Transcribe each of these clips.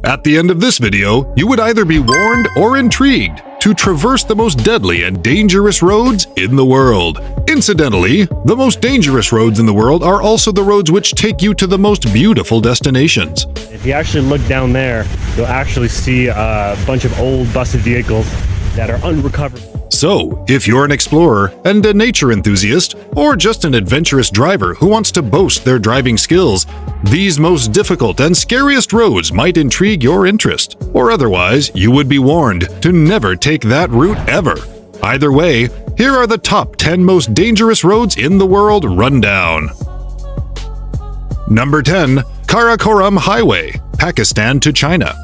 At the end of this video, you would either be warned or intrigued to traverse the most deadly and dangerous roads in the world. Incidentally, the most dangerous roads in the world are also the roads which take you to the most beautiful destinations. If you actually look down there, you'll actually see a bunch of old busted vehicles that are unrecoverable. So, if you're an explorer and a nature enthusiast, or just an adventurous driver who wants to boast their driving skills, these most difficult and scariest roads might intrigue your interest. Or otherwise, you would be warned to never take that route ever. Either way, here are the top 10 most dangerous roads in the world rundown. Number 10. Karakoram Highway, Pakistan to China.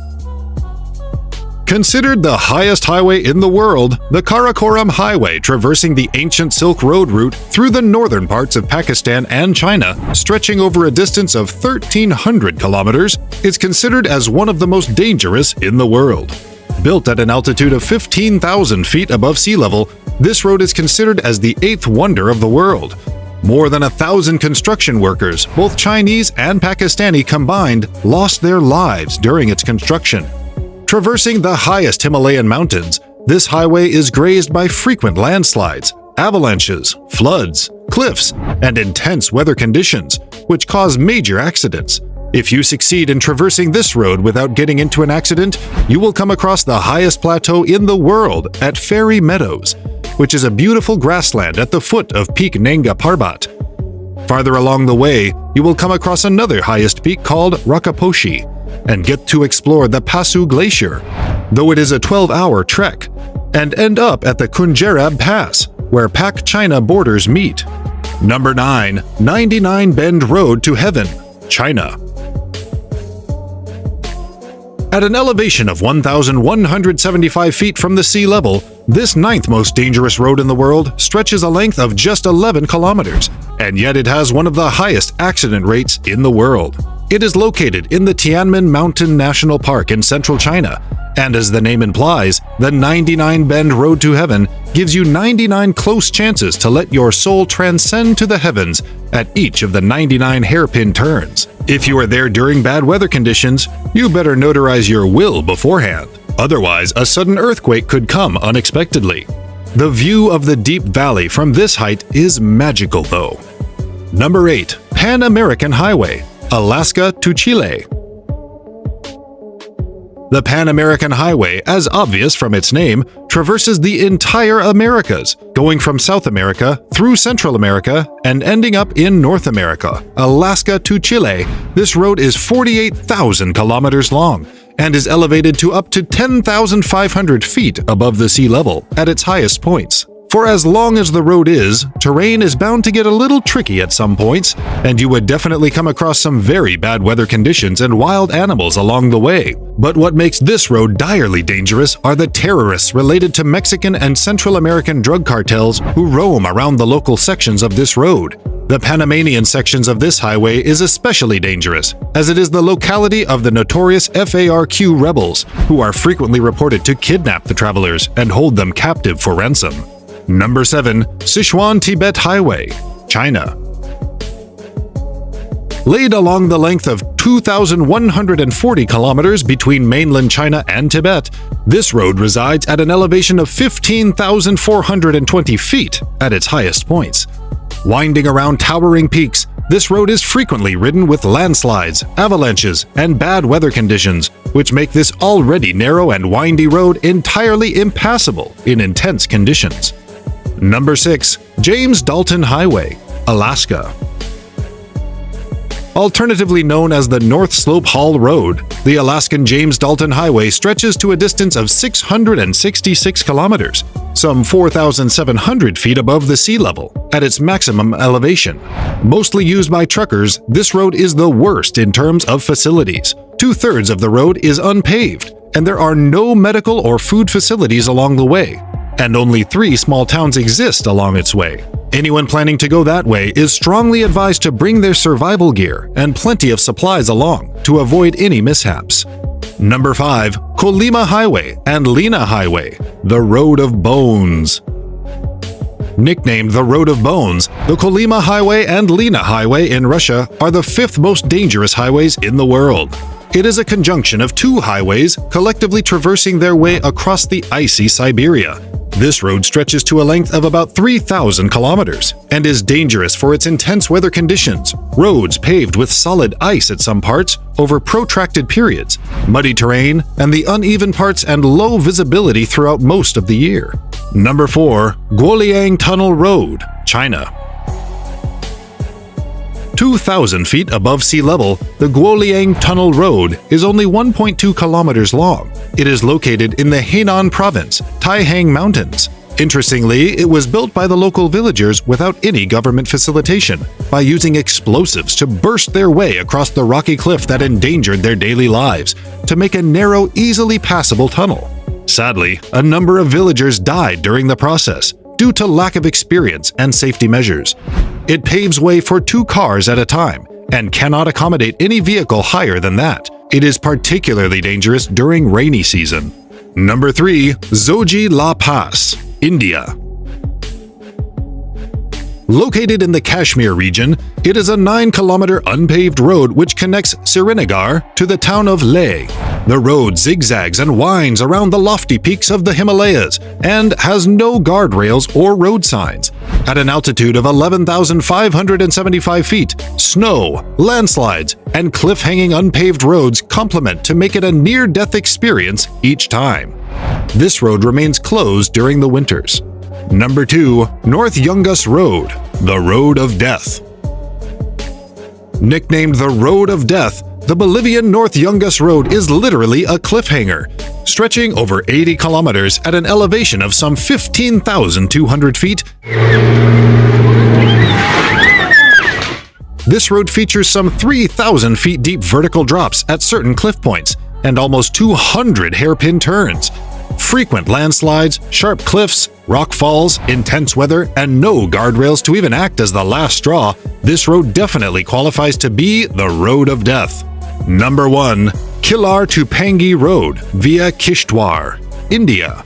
Considered the highest highway in the world, the Karakoram Highway, traversing the ancient Silk Road route through the northern parts of Pakistan and China, stretching over a distance of 1,300 kilometers, is considered as one of the most dangerous in the world. Built at an altitude of 15,000 feet above sea level, this road is considered as the eighth wonder of the world. More than 1,000 construction workers, both Chinese and Pakistani combined, lost their lives during its construction. Traversing the highest Himalayan mountains, this highway is grazed by frequent landslides, avalanches, floods, cliffs, and intense weather conditions, which cause major accidents. If you succeed in traversing this road without getting into an accident, you will come across the highest plateau in the world at Fairy Meadows, which is a beautiful grassland at the foot of Peak Nanga Parbat. Farther along the way, you will come across another highest peak called Rakaposhi, and get to explore the Pasu Glacier, though it is a 12-hour trek, and end up at the Kunjerab Pass, where Pak-China borders meet. Number 9. 99 Bend Road to Heaven, China. At an elevation of 1,175 feet from the sea level, this ninth most dangerous road in the world stretches a length of just 11 kilometers, and yet it has one of the highest accident rates in the world. It is located in the Tianmen Mountain National Park in central China, and as the name implies, the 99 Bend Road to Heaven gives you 99 close chances to let your soul transcend to the heavens at each of the 99 hairpin turns. If you are there during bad weather conditions, you better notarize your will beforehand. Otherwise, a sudden earthquake could come unexpectedly. The view of the deep valley from this height is magical though. Number 8. Pan American Highway, Alaska to Chile. The Pan American Highway, as obvious from its name, traverses the entire Americas, going from South America through Central America and ending up in North America. Alaska to Chile, this road is 48,000 kilometers long and is elevated to up to 10,500 feet above the sea level at its highest points. For as long as the road is, terrain is bound to get a little tricky at some points, and you would definitely come across some very bad weather conditions and wild animals along the way. But what makes this road direly dangerous are the terrorists related to Mexican and Central American drug cartels who roam around the local sections of this road. The Panamanian sections of this highway is especially dangerous, as it is the locality of the notorious FARQ rebels, who are frequently reported to kidnap the travelers and hold them captive for ransom. Number 7. Sichuan-Tibet Highway, China. Laid along the length of 2,140 kilometers between mainland China and Tibet, this road resides at an elevation of 15,420 feet at its highest points. Winding around towering peaks, this road is frequently ridden with landslides, avalanches, and bad weather conditions, which make this already narrow and windy road entirely impassable in intense conditions. Number 6. James Dalton Highway, Alaska. Alternatively known as the North Slope Haul Road, the Alaskan James Dalton Highway stretches to a distance of 666 kilometers, some 4,700 feet above the sea level, at its maximum elevation. Mostly used by truckers, this road is the worst in terms of facilities. 2/3 of the road is unpaved, and there are no medical or food facilities along the way, and only 3 small towns exist along its way. Anyone planning to go that way is strongly advised to bring their survival gear and plenty of supplies along to avoid any mishaps. Number 5. Kolyma Highway and Lena Highway, the Road of Bones. Nicknamed the Road of Bones, the Kolyma Highway and Lena Highway in Russia are the 5th most dangerous highways in the world. It is a conjunction of two highways collectively traversing their way across the icy Siberia. This road stretches to a length of about 3,000 kilometers and is dangerous for its intense weather conditions, roads paved with solid ice at some parts over protracted periods, muddy terrain, and the uneven parts and low visibility throughout most of the year. Number 4. Guoliang Tunnel Road, China. 2,000 feet above sea level, the Guoliang Tunnel Road is only 1.2 kilometers long. It is located in the Henan Province, Taihang Mountains. Interestingly, it was built by the local villagers without any government facilitation, by using explosives to burst their way across the rocky cliff that endangered their daily lives, to make a narrow, easily passable tunnel. Sadly, a number of villagers died during the process, due to lack of experience and safety measures. It paves way for 2 cars at a time and cannot accommodate any vehicle higher than that. It is particularly dangerous during rainy season. Number 3. Zoji La Pass, India. Located in the Kashmir region, it is a 9-kilometer unpaved road which connects Srinagar to the town of Leh. The road zigzags and winds around the lofty peaks of the Himalayas and has no guardrails or road signs. At an altitude of 11,575 feet, snow, landslides, and cliff-hanging unpaved roads complement to make it a near-death experience each time. This road remains closed during the winters. Number 2. North Yungas Road, the Road of Death. Nicknamed the Road of Death, the Bolivian North Yungas Road is literally a cliffhanger, stretching over 80 kilometers at an elevation of some 15,200 feet. This road features some 3,000 feet deep vertical drops at certain cliff points and almost 200 hairpin turns. Frequent landslides, sharp cliffs, rock falls, intense weather, and no guardrails to even act as the last straw, this road definitely qualifies to be the Road of Death. Number 1. Kilar to Pangi Road via Kishtwar, India.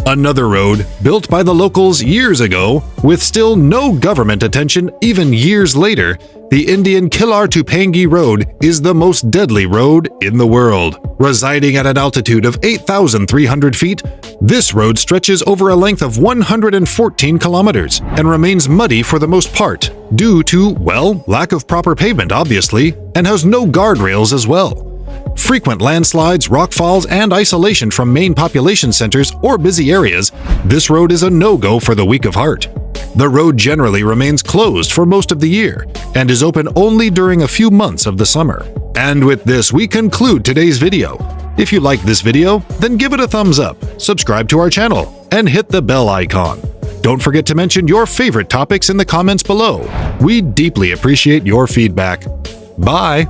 Another road built by the locals years ago, with still no government attention even years later, the Indian Kilar to Pangi Road is the most deadly road in the world. Residing at an altitude of 8,300 feet, this road stretches over a length of 114 kilometers and remains muddy for the most part, due to, well, lack of proper pavement obviously, and has no guardrails as well. Frequent landslides, rockfalls, and isolation from main population centers or busy areas, this road is a no-go for the weak of heart. The road generally remains closed for most of the year and is open only during a few months of the summer. And with this, we conclude today's video. If you liked this video, then give it a thumbs up, subscribe to our channel, and hit the bell icon. Don't forget to mention your favorite topics in the comments below. We deeply appreciate your feedback. Bye!